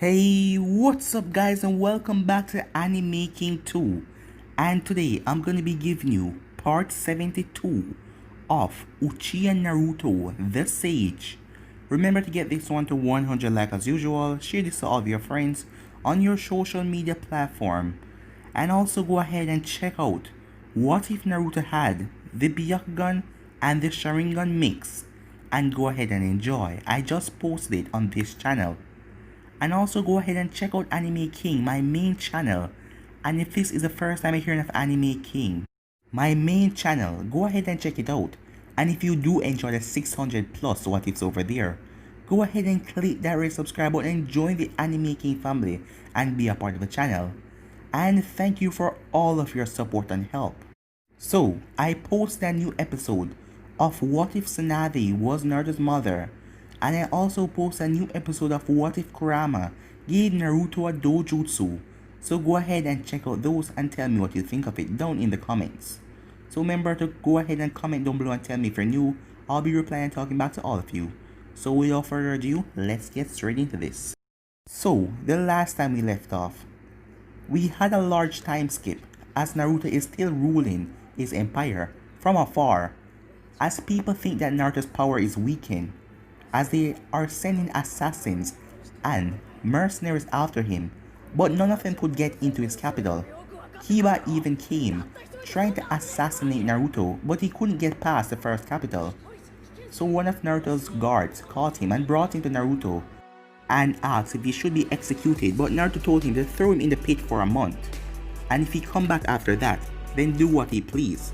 Hey, what's up guys, and welcome back to Anime King 2. And today I'm gonna be giving you part 72 of Uchiha Naruto the Sage. Remember to get this one to 100 likes as usual, share this to all of your friends on your social media platform. And also go ahead and check out what if Naruto had the Byakugan and the Sharingan mix. And go ahead and enjoy. I just posted it on this channel. And also go ahead and check out Anime King, my main channel. And if this is the first time you're hearing of Anime King, my main channel, go ahead and check it out. And if you do enjoy the 600 plus what ifs over there, go ahead and click that red subscribe button and join the Anime King family and be a part of the channel. And thank you for all of your support and help. So, I posted a new episode of What If Tsunade was Naruto's mother. And I also post a new episode of What If Kurama gave Naruto a dojutsu. So go ahead and check out those and tell me what you think of it down in the comments. So remember to go ahead and comment down below and tell me if you're new. I'll be replying and talking back to all of you. So without further ado, let's get straight into this. So the last time we left off, we had a large time skip as Naruto is still ruling his empire from afar, as people think that Naruto's power is weakened, as they are sending assassins and mercenaries after him, but none of them could get into his capital. Kiba even came, trying to assassinate Naruto, but he couldn't get past the first capital. So one of Naruto's guards caught him and brought him to Naruto and asked if he should be executed, but Naruto told him to throw him in the pit for a month, and if he come back after that, then do what he please.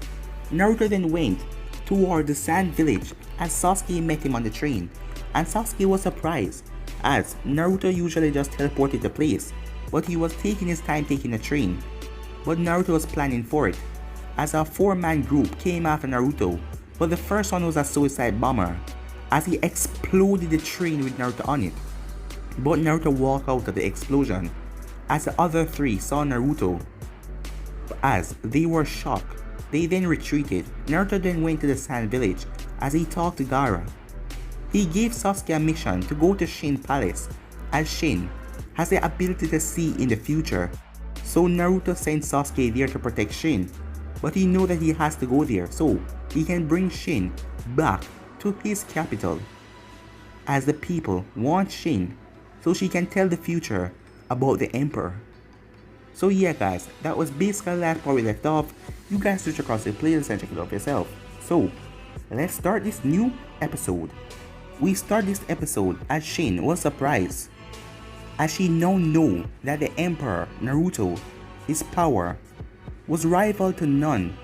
Naruto then went toward the sand village as Sasuke met him on the train, and Sasuke was surprised as Naruto usually just teleported to place, but he was taking his time taking the train. But Naruto was planning for it, as a 4-man group came after Naruto, but the first one was a suicide bomber, as he exploded the train with Naruto on it. But Naruto walked out of the explosion, as the other 3 saw Naruto. As they were shocked, they then retreated. Naruto then went to the sand village as he talked to Gaara. He gave Sasuke a mission to go to Shin Palace, as Shin has the ability to see in the future. So Naruto sent Sasuke there to protect Shin, but he knows that he has to go there so he can bring Shin back to his capital, as the people want Shin so she can tell the future about the Emperor. So yeah guys, that was basically the last part we left off. You guys switch across the playlist and check it out yourself. So let's start this new episode. We start this episode as Shin was surprised, as she now know that the Emperor Naruto, his power was rival to none,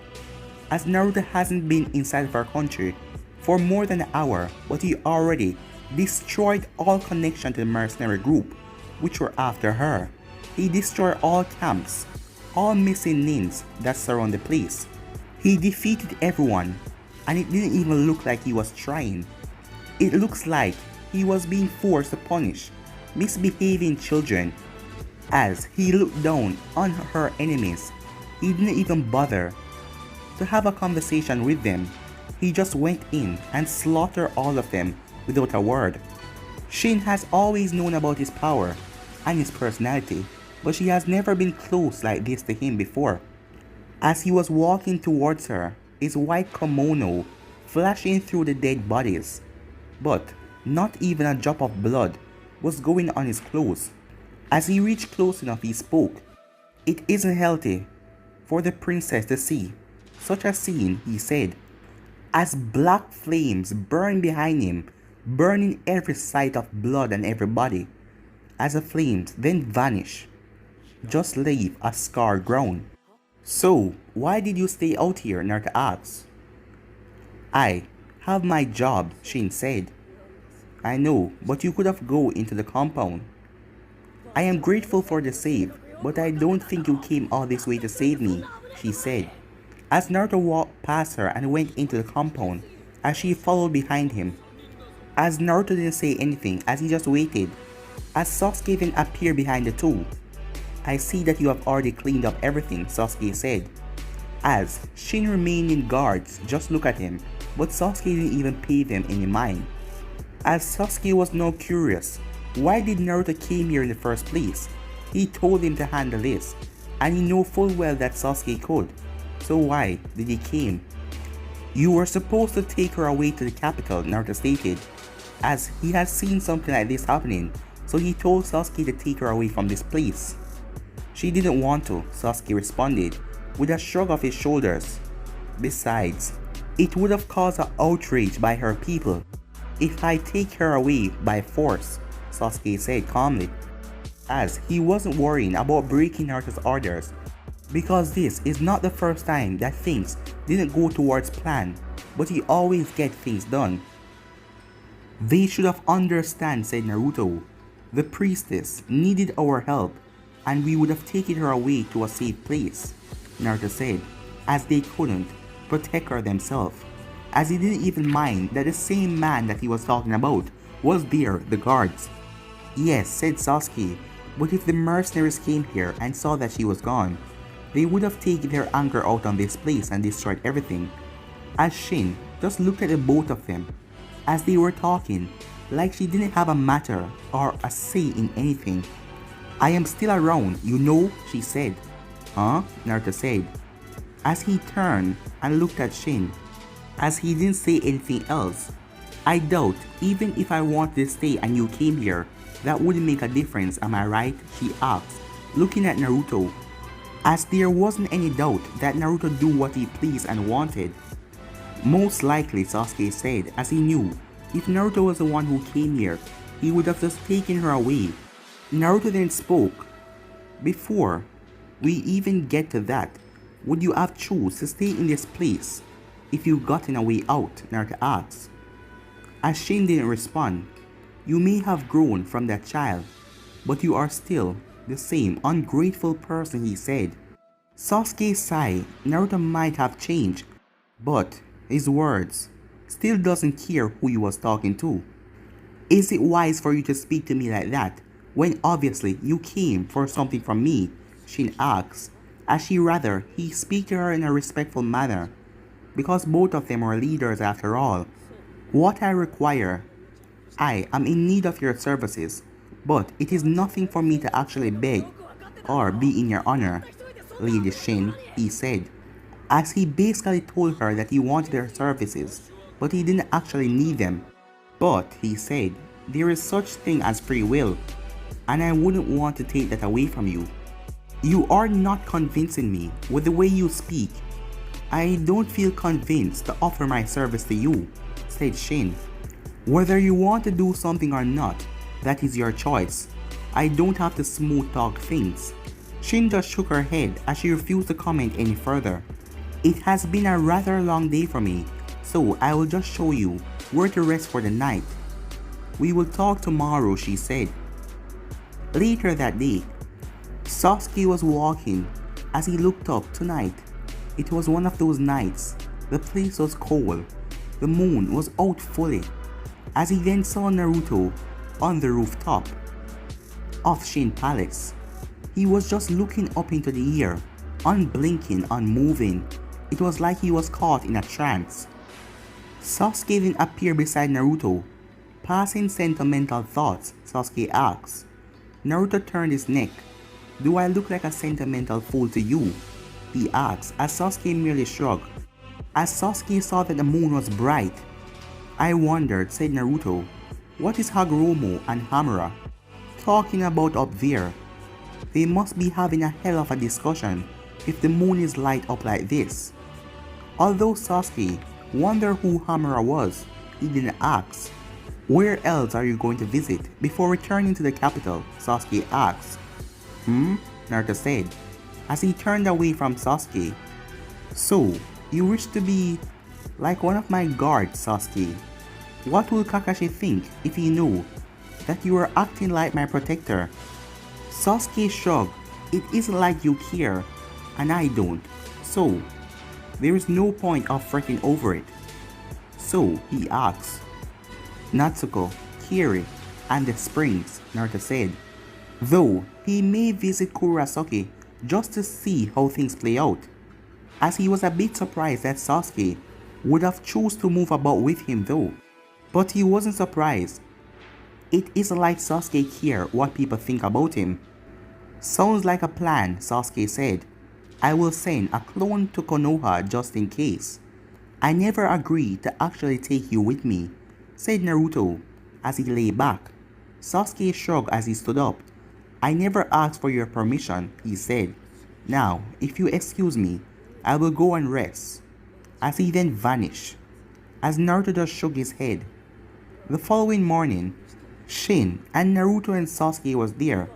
as Naruto hasn't been inside of her country for more than an hour, but he already destroyed all connection to the mercenary group which were after her. He destroyed all camps, all missing names that surround the place. He defeated everyone, and it didn't even look like he was trying. It looks like he was being forced to punish misbehaving children, as he looked down on her enemies. He didn't even bother to have a conversation with them. He just went in and slaughtered all of them without a word. Shin has always known about his power and his personality, but she has never been close like this to him before. As he was walking towards her, his white kimono flashing through the dead bodies, but not even a drop of blood was going on his clothes. As he reached close enough, he spoke. "It isn't healthy for the princess to see such a scene," he said, as black flames burned behind him, burning every sight of blood and every body, as the flames then vanished, just leave a scarred ground. "So, why did you stay out here?" Naruto asked. "I have my job," Shin said. "I know, but you could have go into the compound." "I am grateful for the save, but I don't think you came all this way to save me," she said, as Naruto walked past her and went into the compound, as she followed behind him. As Naruto didn't say anything, as he just waited, as Sasuke then appeared behind the two. "I see that you have already cleaned up everything," Sasuke said, as Shin remaining guards just look at him, but Sasuke didn't even pay them any mind. As Sasuke was now curious Why did Naruto came here in the first place? He told him to handle this, and he knew full well that Sasuke could. So why did he came? You were supposed to take her away to the capital, Naruto stated, as he had seen something like this happening, so he told Sasuke to take her away from this place. She didn't want to, Sasuke responded, with a shrug of his shoulders. Besides, it would have caused an outrage by her people if I take her away by force, Sasuke said calmly, as he wasn't worrying about breaking Naruto's orders, because this is not the first time that things didn't go towards plan, but he always gets things done. They should have understand, said Naruto. The priestess needed our help, and we would have taken her away to a safe place, Naruto said, as they couldn't protect her themselves, as he didn't even mind that the same man that he was talking about was there, the guards. Yes, said Sasuke, but if the mercenaries came here and saw that she was gone, they would have taken their anger out on this place and destroyed everything. As Shin just looked at the both of them as they were talking, like she didn't have a matter or a say in anything. I am still around, you know, she said. Huh? Naruto said, as he turned and looked at Shin, as he didn't say anything else. I doubt even if I wanted to stay and you came here, that wouldn't make a difference, am I right? She asked, looking at Naruto, as there wasn't any doubt that Naruto do what he pleased and wanted. Most likely, Sasuke said, as he knew if Naruto was the one who came here, he would have just taken her away. Naruto then spoke. Before we even get to that, would you have chosen to stay in this place if you gotten a way out? Naruto asked. As Shin didn't respond. You may have grown from that child, but you are still the same ungrateful person, he said. Sasuke sighed. Naruto might have changed, but his words still doesn't care who he was talking to. Is it wise for you to speak to me like that when obviously you came for something from me? Shin asked, as she rather he speak to her in a respectful manner, because both of them are leaders after all. What I require, I am in need of your services, but it is nothing for me to actually beg or be in your honor, Lady Shin, he said, as he basically told her that he wanted her services, but he didn't actually need them. But, he said, there is such thing as free will, and I wouldn't want to take that away from you. You are not convincing me with the way you speak. I don't feel convinced to offer my service to you, said Shin. Whether you want to do something or not, that is your choice. I don't have to smooth talk things. Shin just shook her head as she refused to comment any further. It has been a rather long day for me, so I will just show you where to rest for the night. We will talk tomorrow, she said. Later that day, Sasuke was walking as he looked up tonight. It was one of those nights. The place was cold. The moon was out fully, as he then saw Naruto on the rooftop of Shin Palace. He was just looking up into the air, unblinking, unmoving. It was like he was caught in a trance. Sasuke then appeared beside Naruto. Passing sentimental thoughts, Sasuke asked. Naruto turned his neck. Do I look like a sentimental fool to you? He asked, as Sasuke merely shrugged. As Sasuke saw that the moon was bright, I wondered, said Naruto, what is Hashirama and Hamura talking about up there? They must be having a hell of a discussion if the moon is light up like this. Although Sasuke wondered who Hamura was, he didn't ask. Where else are you going to visit before returning to the capital? Sasuke asked. Naruto said, as he turned away from Sasuke. So, you wish to be like one of my guards, Sasuke. What will Kakashi think if he knew that you are acting like my protector? Sasuke shrugged. It isn't like you care, and I don't. So, there is no point of fretting over it. So, he asked. Natsuko, Kiri, and the springs, Naruto said. Though, he may visit Kurosaki just to see how things play out, as he was a bit surprised that Sasuke would have chose to move about with him though. But he wasn't surprised. It isn't like Sasuke care what people think about him. Sounds like a plan, Sasuke said. I will send a clone to Konoha just in case. I never agreed to actually take you with me, said Naruto as he lay back. Sasuke shrugged as he stood up. I never asked for your permission, he said. Now, if you excuse me, I will go and rest. As he then vanished. As Naruto just shook his head. The following morning, Shin and Naruto and Sasuke was there.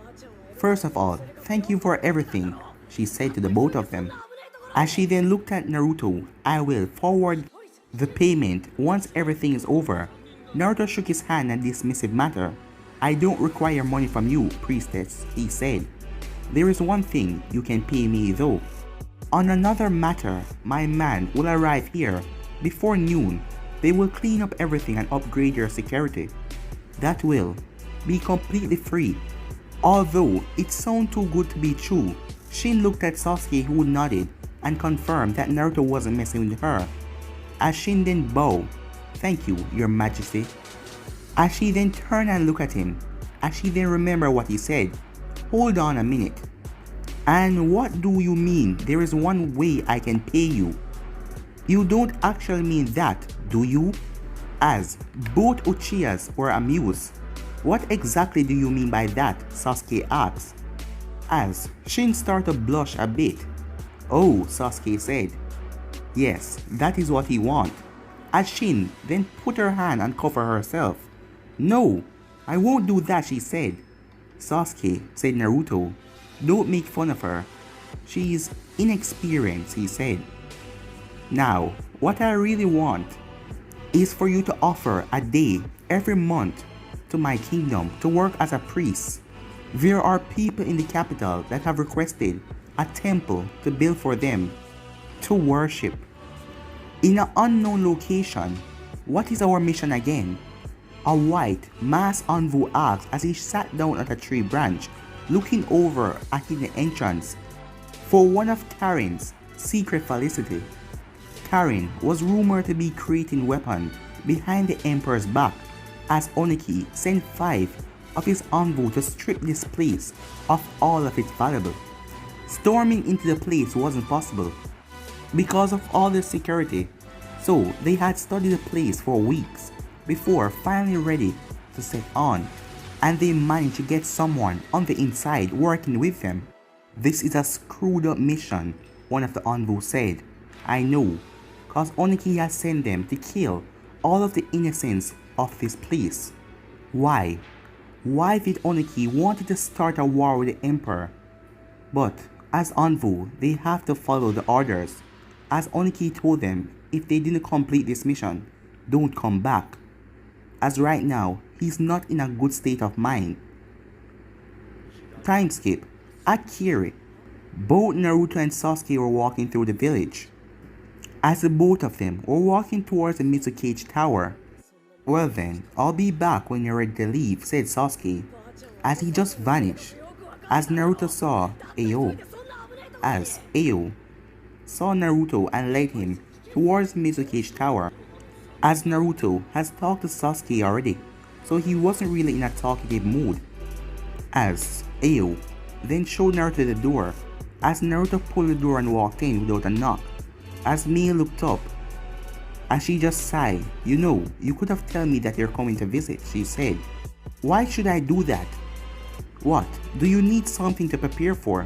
First of all, thank you for everything, she said to the both of them. As she then looked at Naruto, I will forward the payment once everything is over. Naruto shook his hand at this dismissive matter. I don't require money from you, priestess, he said. There is one thing you can pay me though. On another matter, my man will arrive here before noon. They will clean up everything and upgrade your security. That will be completely free. Although it sounds too good to be true, Shin looked at Sasuke, who nodded and confirmed that Naruto wasn't messing with her. As Shin then bowed, thank you, your majesty. As she then turned and looked at him, as she then remembered what he said, hold on a minute. And what do you mean there is one way I can pay you? You don't actually mean that, do you? As both Uchihas were amused. What exactly do you mean by that? Sasuke asked. As Shin started to blush a bit. Oh, Sasuke said. Yes, that is what he wants. As Shin then put her hand and covered herself. No, I won't do that, she said. Sasuke, said Naruto. Don't make fun of her. She's inexperienced, he said. Now, what I really want is for you to offer a day every month to my kingdom to work as a priest. There are people in the capital that have requested a temple to build for them to worship. In an unknown location, what is our mission again? A white masked envoy asked as he sat down at a tree branch, looking over at the entrance for one of Karin's secret felicity. Karin was rumored to be creating weapons behind the emperor's back as Oniki sent 5 of his envoys to strip this place of all of its valuables. Storming into the place wasn't possible because of all the security, so they had studied the place for weeks before finally ready to set on, and they managed to get someone on the inside working with them. This is a screwed up mission, one of the envoys said. I know, cause Oniki has sent them to kill all of the innocents of this place. Why? Why did Oniki want to start a war with the emperor? But as envoy, they have to follow the orders. As Oniki told them, if they didn't complete this mission, don't come back. As right now, he's not in a good state of mind. Time skip. At Kiri, both Naruto and Sasuke were walking through the village. As the both of them were walking towards the Mitsukage Tower. Well then, I'll be back when you're ready to leave, said Sasuke, as he just vanished. As Naruto saw Ao. As Ao saw Naruto and led him towards the Mitsukage Tower. As Naruto has talked to Sasuke already, so he wasn't really in a talkative mood. As Ao then showed Naruto the door, as Naruto pulled the door and walked in without a knock. As Mie looked up, as she just sighed, you know, you could have told me that you're coming to visit, she said. Why should I do that? What, do you need something to prepare for?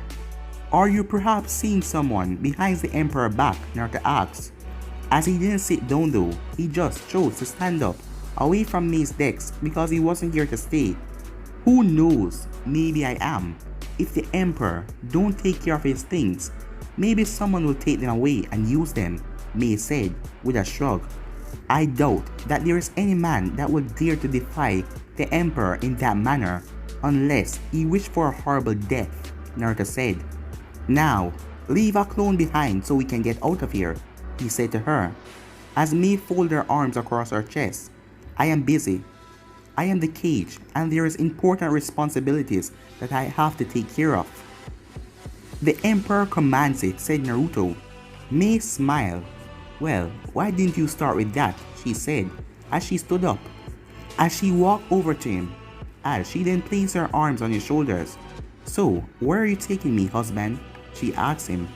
Are you perhaps seeing someone behind the emperor's back? Naruto asked. As he didn't sit down though, he just chose to stand up away from Mei's desk because he wasn't here to stay. Who knows, maybe I am. If the emperor don't take care of his things, maybe someone will take them away and use them, Mei said with a shrug. I doubt that there is any man that would dare to defy the emperor in that manner unless he wished for a horrible death, Naruto said. Now, leave a clone behind so we can get out of here, he said to her. As Mei folded her arms across her chest, I am busy. I am the cage and there is important responsibilities that I have to take care of. The emperor commands it, said Naruto. Mei smiled. Well, why didn't you start with that, she said as she stood up. As she walked over to him, as she then placed her arms on his shoulders. "So, where are you taking me, husband?" she asked him.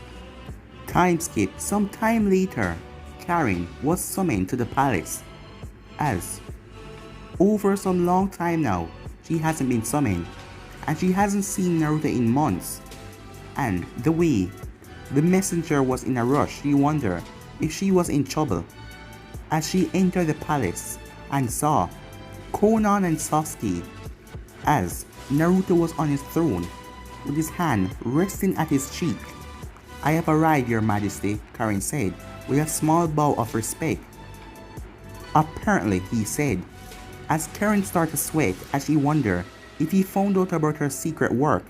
Time skip. Some time later, Karin was summoned to the palace. As over some long time now, she hasn't been summoned, and she hasn't seen Naruto in months. And the way the messenger was in a rush, she wondered if she was in trouble. As she entered the palace and saw Konan and Sasuke, as Naruto was on his throne with his hand resting at his cheek. "I have arrived, Your Majesty," Karin said with a small bow of respect. "Apparently," he said, as Karin started to sweat as she wondered if he found out about her secret work.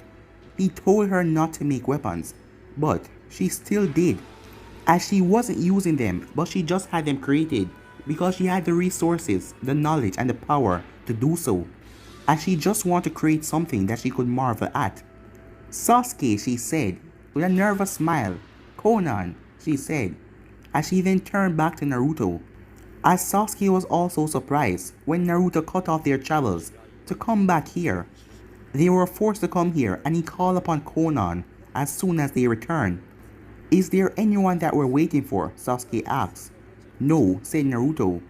He told her not to make weapons, but she still did, as she wasn't using them, but she just had them created because she had the resources, the knowledge, and the power to do so, as she just wanted to create something that she could marvel at. "Sasuke," she said with a nervous smile. "Konan," she said, as she then turned back to Naruto, as Sasuke was also surprised when Naruto cut off their travels to come back here. They were forced to come here, and he called upon Konan as soon as they returned. "Is there anyone that we're waiting for?" Sasuke asked. "No," said Naruto.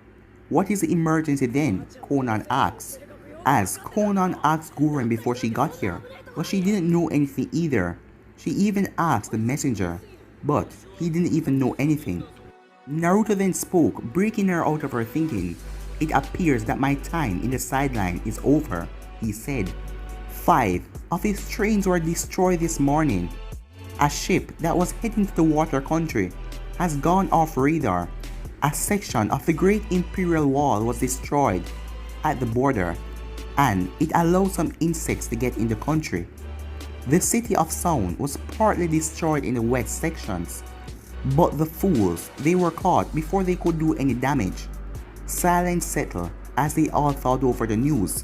"What is the emergency then?" Konan asked, as Konan asked Gurren before she got here, but she didn't know anything either. She even asked the messenger, but he didn't even know anything. Naruto then spoke, breaking her out of her thinking. "It appears that my time in the sideline is over," he said. 5 of his trains were destroyed this morning. A ship that was heading to the water country has gone off radar. A section of the Great Imperial Wall was destroyed at the border, and it allowed some insects to get in the country. The city of Sound was partly destroyed in the wet sections, but the fools, they were caught before they could do any damage. Silence settled as they all thought over the news.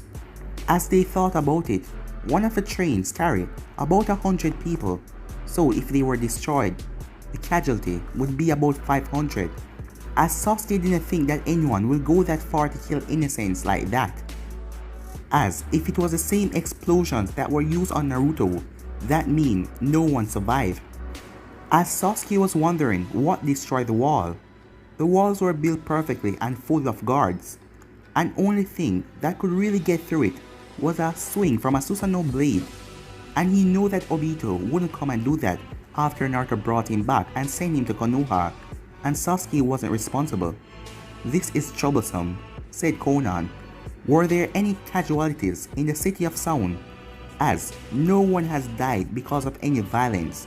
As they thought about it, one of the trains carried about 100 people, so if they were destroyed, the casualty would be about 500. As Sasuke didn't think that anyone will go that far to kill innocents like that. As if it was the same explosions that were used on Naruto, that means no one survived. As Sasuke was wondering what destroyed the wall, the walls were built perfectly and full of guards. An only thing that could really get through it was a swing from a Susanoo blade, and he knew that Obito wouldn't come and do that after Naruto brought him back and sent him to Konoha, and Sasuke wasn't responsible. "This is troublesome," said Konan. "Were there any casualties in the city of Sound?" As no one has died because of any violence.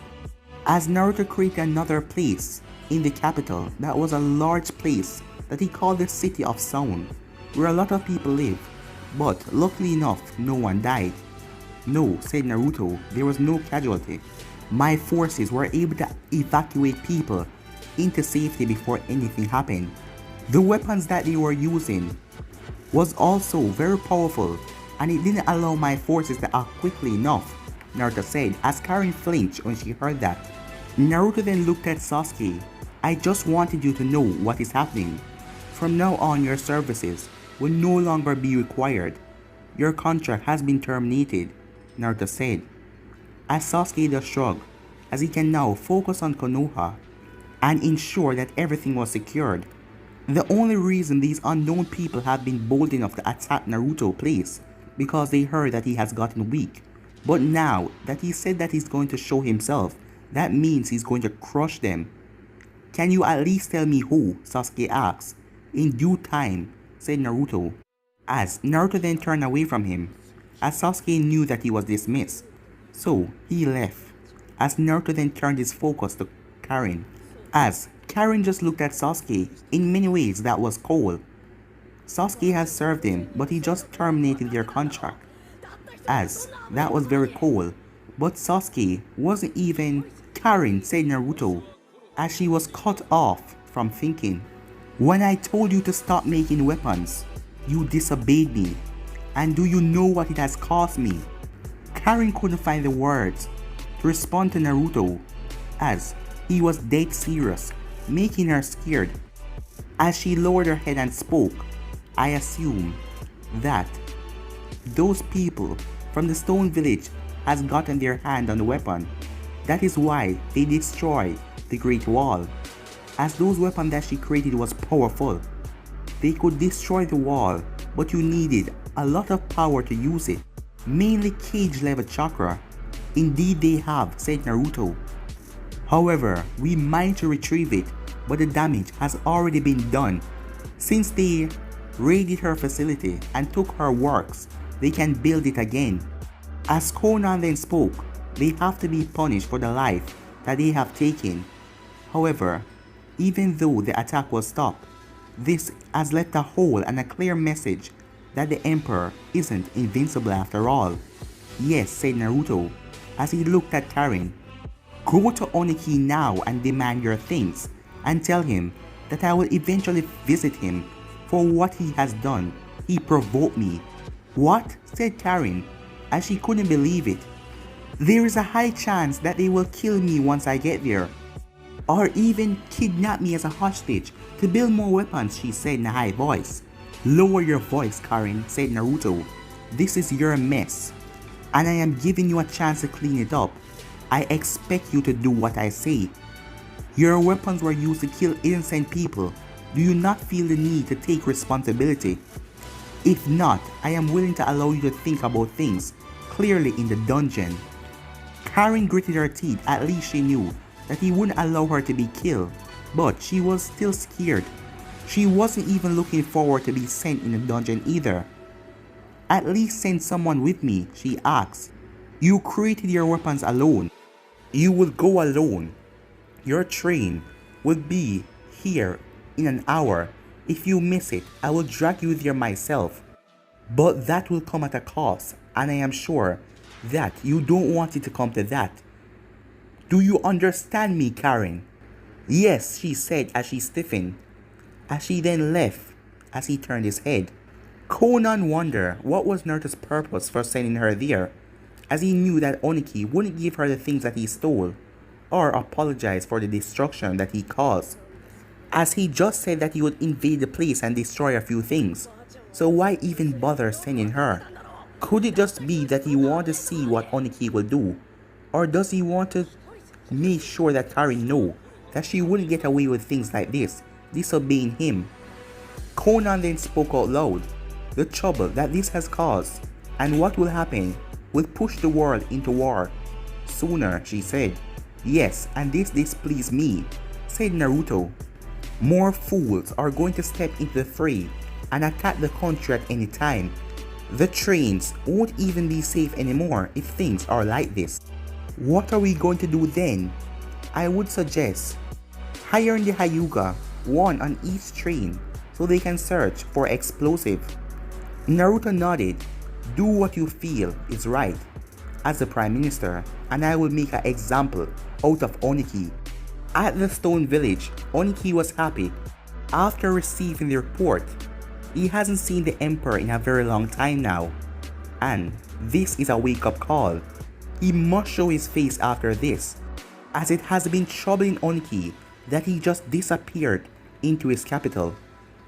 As Naruto created another place in the capital that was a large place that he called the city of Sound, where a lot of people live, but luckily enough no one died. "No," said Naruto, "there was no casualty. My forces were able to evacuate people into safety before anything happened. The weapons that they were using was also very powerful, and it didn't allow my forces to act quickly enough," Naruto said as Karin flinched when she heard that. Naruto then looked at Sasuke. "I just wanted you to know what is happening. From now on, your services will no longer be required. Your contract has been terminated," Naruto said. As Sasuke just shrugged, as he can now focus on Konoha and ensure that everything was secured. The only reason these unknown people have been bold enough to attack Naruto's place because they heard that he has gotten weak. But now that he said that he's going to show himself, that means he's going to crush them. "Can you at least tell me who?" Sasuke asked. "In due time," said Naruto. As Naruto then turned away from him, as Sasuke knew that he was dismissed. So he left, as Naruto then turned his focus to Karin. As Karin just looked at Sasuke, in many ways that was cold. Sasuke has served him, but he just terminated their contract. As that was very cold, but Sasuke wasn't even. "Karin," said Naruto, as she was cut off from thinking. "When I told you to stop making weapons, you disobeyed me, and do you know what it has cost me?" Karin couldn't find the words to respond to Naruto, as he was dead serious, making her scared. As she lowered her head and spoke, "I assume that those people from the stone village has gotten their hand on the weapon. That is why they destroyed the Great Wall, as those weapons that she created was powerful. They could destroy the wall, but you needed a lot of power to use it, mainly cage level chakra. Indeed they have, said Naruto. However, we managed to retrieve it, but the damage has already been done. Since they raided her facility and took her works, they can build it again. As Conan then spoke, they have to be punished for the life that they have taken. However, even though the attack was stopped, this has left a hole and a clear message that the Emperor isn't invincible after all. Yes, said Naruto, as he looked at Karin. Go to Oniki now and demand your things, and tell him that I will eventually visit him for what he has done. He provoked me. What? Said Karin, as she couldn't believe it. There is a high chance that they will kill me once I get there, or even kidnap me as a hostage to build more weapons, she said in a high voice. Lower your voice, Karin, said Naruto. This is your mess, and I am giving you a chance to clean it up. I expect you to do what I say. Your weapons were used to kill innocent people. Do you not feel the need to take responsibility? If not, I am willing to allow you to think about things clearly in the dungeon. Karin gritted her teeth. At least she knew that he wouldn't allow her to be killed, but she was still scared. She wasn't even looking forward to be sent in the dungeon either. At least send someone with me, she asked. You created your weapons alone. You will go alone. Your train will be here in an hour. If you miss it, I will drag you there myself. But that will come at a cost, and I am sure that you don't want it to come to that. Do you understand me, Karin? Yes, she said as she stiffened, as she then left as he turned his head. Conan wondered what was Naruto's purpose for sending her there, as he knew that Oniki wouldn't give her the things that he stole, or apologize for the destruction that he caused, as he just said that he would invade the place and destroy a few things. So why even bother sending her? Could it just be that he wanted to see what Oniki will do, or does he want to make sure that Karin know that she wouldn't get away with things like this, disobeying him? Conan then spoke out loud. The trouble that this has caused, and what will happen, will push the world into war sooner, she said. Yes, and this displeased me, said Naruto. More fools are going to step into the fray and attack the country at any time. The trains won't even be safe anymore if things are like this. What are we going to do then? I would suggest hiring the Hyuga, one on each train, so they can search for explosive. Naruto nodded. Do what you feel is right as the Prime Minister, and I will make an example out of Oniki. At the Stone Village, Oniki was happy. After receiving the report, he hasn't seen the Emperor in a very long time now, and this is a wake-up call. He must show his face after this, as it has been troubling Oniki that he just disappeared into his capital,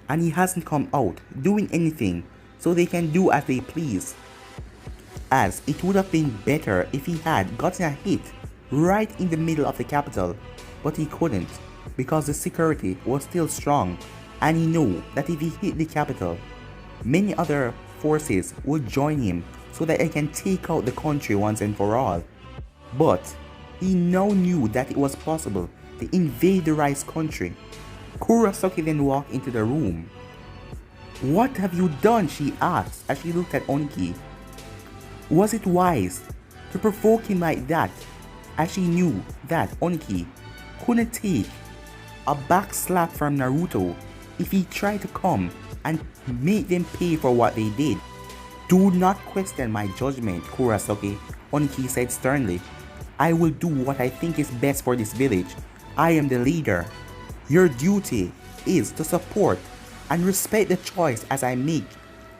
and he hasn't come out doing anything so they can do as they please. As it would have been better if he had gotten a hit right in the middle of the capital, but he couldn't because the security was still strong, and he knew that if he hit the capital, many other forces would join him so that they can take out the country once and for all. But he now knew that it was possible to invade the rice country. Kurosaki then walked into the room. What have you done? She asked as she looked at Oniki. Was it wise to provoke him like that, as she knew that Oniki couldn't take a back slap from Naruto if he tried to come and make them pay for what they did? Do not question my judgment, Kurosaki, Oniki said sternly. I will do what I think is best for this village. I am the leader. Your duty is to support and respect the choice as I make.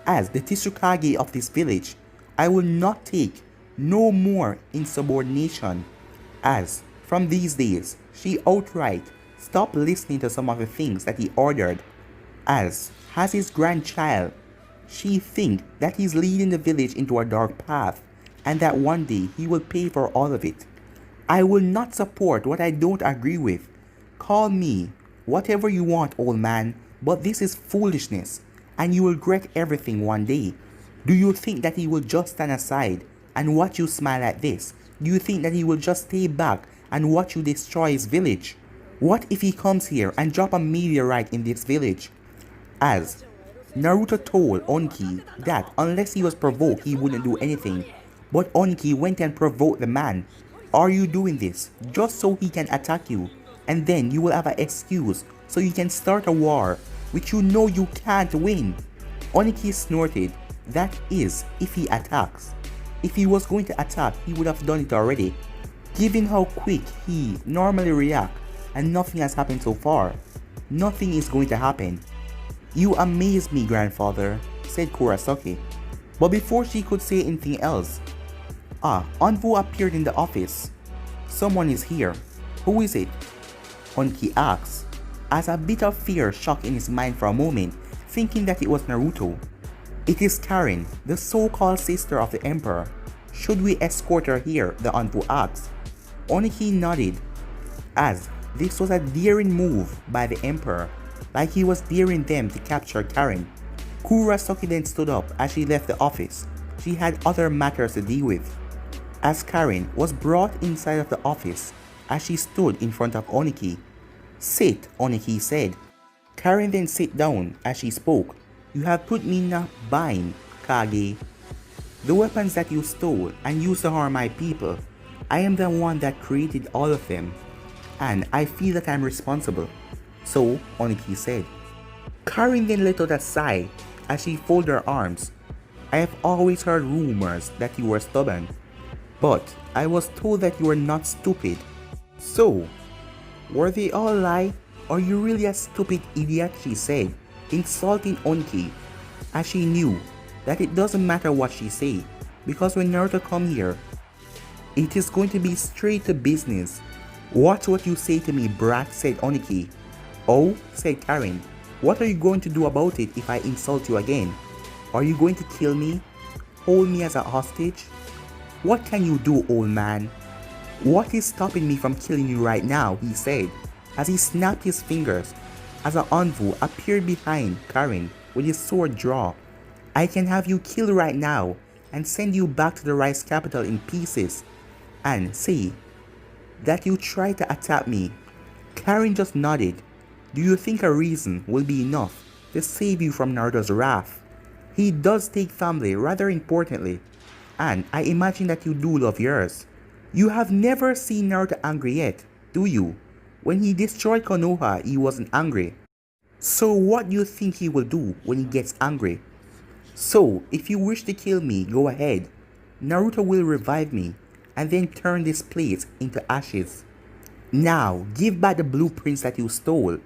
As the Tsuchikage of this village, I will not take no more insubordination. As from these days, she outright stopped listening to some of the things that he ordered. As his grandchild, She thinks that he's leading the village into a dark path and that one day he will pay for all of it. I will not support what I don't agree with. Call me whatever you want, old man, but this is foolishness and you will regret everything one day. Do you think that he will just stand aside and watch you smile at this? Do you think that he will just stay back and watch you destroy his village? What if he comes here and drop a meteorite in this village? As Naruto told Onki that unless he was provoked he wouldn't do anything, but Onki went and provoked the man. Are you doing this just so he can attack you, and then you will have an excuse so you can start a war which you know you can't win? Onki snorted. That is, if he attacks. If he was going to attack, he would have done it already. Given how quick he normally reacts and nothing has happened so far, nothing is going to happen. You amaze me, grandfather, said Kurosaki. But before she could say anything else, Anvu appeared in the office. Someone is here. Who is it? Onki asked, as a bit of fear shook in his mind for a moment, thinking that it was Naruto. It is Karen, the so-called sister of the Emperor. Should we escort her here? The Anvu asked. Oniki nodded, as this was a daring move by the Emperor, like he was daring them to capture Karen. Kurosaki then stood up as she left the office. She had other matters to deal with. As Karen was brought inside of the office, as she stood in front of Oniki. Sit, Oniki said. Karen then sat down as she spoke. You have put me in a bind, Kage. The weapons that you stole and used to harm my people, I am the one that created all of them, and I feel that I am responsible. So, Oniki said. Karen then let out a sigh as she folded her arms. I have always heard rumors that you were stubborn, but I was told that you were not stupid. So, were they all lie? Are you really a stupid idiot? She said, insulting Onki, as she knew that it doesn't matter what she say, because when Naruto come here, it is going to be straight to business. Watch what you say to me, brat, said Oniki. Oh, said Karen, what are you going to do about it if I insult you again? Are you going to kill me? Hold me as a hostage? What can you do, old man? What is stopping me from killing you right now? He said, as he snapped his fingers, as an Anvu appeared behind Karen with his sword drawn. I can have you killed right now and send you back to the rice capital in pieces and say that you tried to attack me. Karen just nodded. Do you think a reason will be enough to save you from Naruto's wrath? He does take family rather importantly, and I imagine that you do love yours. You have never seen Naruto angry yet, do you? When he destroyed Konoha, he wasn't angry. So what do you think he will do when he gets angry? So, if you wish to kill me, go ahead. Naruto will revive me and then turn this place into ashes. Now, give back the blueprints that you stole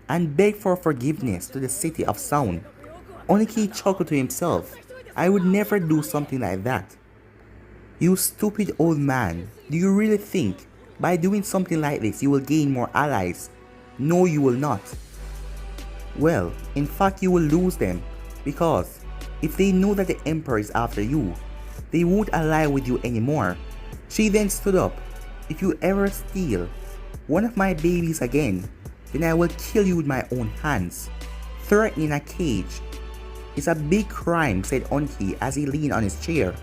and beg for forgiveness to the City of Sound. Oniki chuckled to himself. I would never do something like that. You stupid old man, do you really think by doing something like this you will gain more allies? No, you will not. Well, in fact you will lose them, because if they know that the Emperor is after you, they won't ally with you anymore. She then stood up. If you ever steal one of my babies again, then I will kill you with my own hands. Threatening a cage is a big crime, said Onki as he leaned on his chair.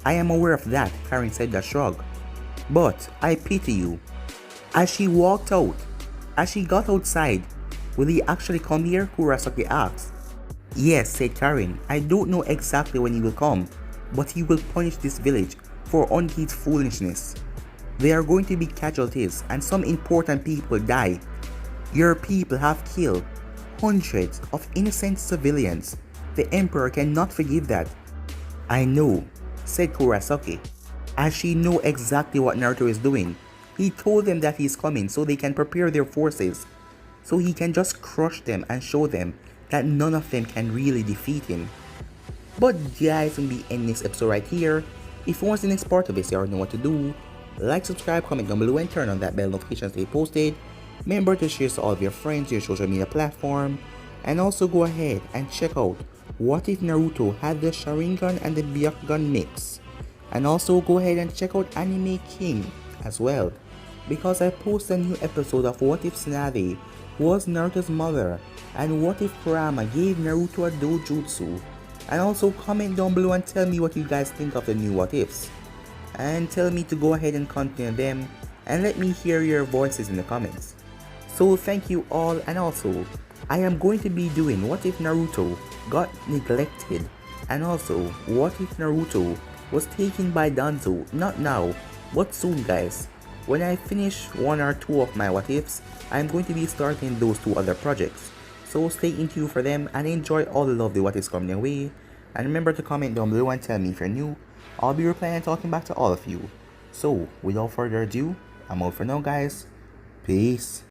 I am aware of that, Karen said with a shrug. But I pity you. As she walked out, as she got outside, will he actually come here? Kurosaki asked. Yes, said Karen. I don't know exactly when he will come, but he will punish this village for Onki's foolishness. There are going to be casualties and some important people die. Your people have killed hundreds of innocent civilians. The Emperor cannot forgive that. I know, said Kurosaki, as she knew exactly what Naruto is doing. He told them that he is coming so they can prepare their forces, so he can just crush them and show them that none of them can really defeat him. But guys, we'll be ending this episode right here. If you want the next part of this, you already know what to do. Like, subscribe, comment down below, and turn on that bell notification to stay posted. Remember to share to all of your friends, your social media platform, and also go ahead and check out what if Naruto had the Sharingan and the Byakugan mix? And also go ahead and check out Anime King as well, because I posted a new episode of What If Tsunade was Naruto's mother, and what if Kurama gave Naruto a dojutsu. And also comment down below and tell me what you guys think of the new what ifs, and tell me to go ahead and continue them, and let me hear your voices in the comments. So thank you all, and also I am going to be doing what if Naruto got neglected, and also what if Naruto was taken by Danzo, not now but soon guys. When I finish one or two of my what ifs, I'm going to be starting those two other projects. So stay tuned for them and enjoy all the lovely what ifs coming your way. And remember to comment down below and tell me if you're new. I'll be replying and talking back to all of you. So without further ado, I'm out for now guys. Peace.